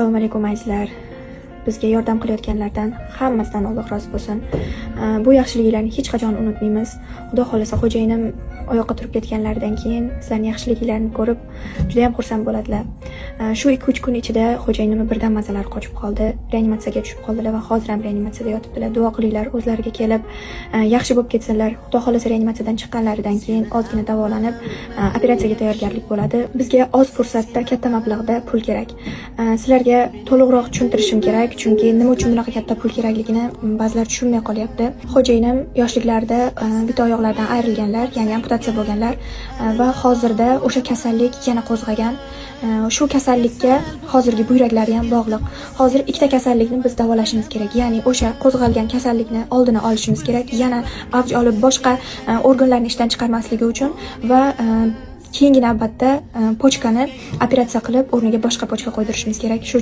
Assalomu alaykum azizlar. Bizga yordam qilayotganlardan hammasidan Alloh rozi bo'lsin. Bu yaxshiliklarni hech qachon unutmaymiz. Xudo xolasa xo'jayinim oyoqqa turib ketganlaridan keyin sizlarning yaxshiliklarni ko'rib juda ham xursand bo'ladilar. Shu 2-3 kun ichida xo'jayinimni birdan mazalari qochib qoldi. Reanimatsiyaga tushib qoldilar va hozir ham reanimatsiyada yotibdilar. Duo qilinglar, o'zlariga kelib yaxshi bo'lib ketsinlar. Xudo xolasa reanimatsiyadan chiqqanlaridan keyin ozgina davolanib operatsiyaga tayyorgarlik bo'ladi. Bizga oz fursatda katta mablag'da pul kerak. Sizlarga to'liqroq tushuntirishim kerak. Chunki nima uchun bunaqa katta pul kerakligini ba'zilar tushunmay qolyapti. Xo'jayinim yoshliklarida bitta oyoqlardan ayrilganlar, ya'ni amputatsiya bo'lganlar va hozirda o'sha kasallik yana qo'zg'agan. Shu kasallikka hozirgi buyraklari ham bog'liq. Hozir ikkita kasallikni biz davolashimiz kerak. Ya'ni o'sha qo'zg'algan kasallikni oldini olishimiz kerak. Yana avj olib boshqa organlarni ishdan chiqarmasligi uchun va keyingi navbatda pochkani operatsiya qilib o'rniga boshqa pochka qo'ydirishimiz kerak. Shu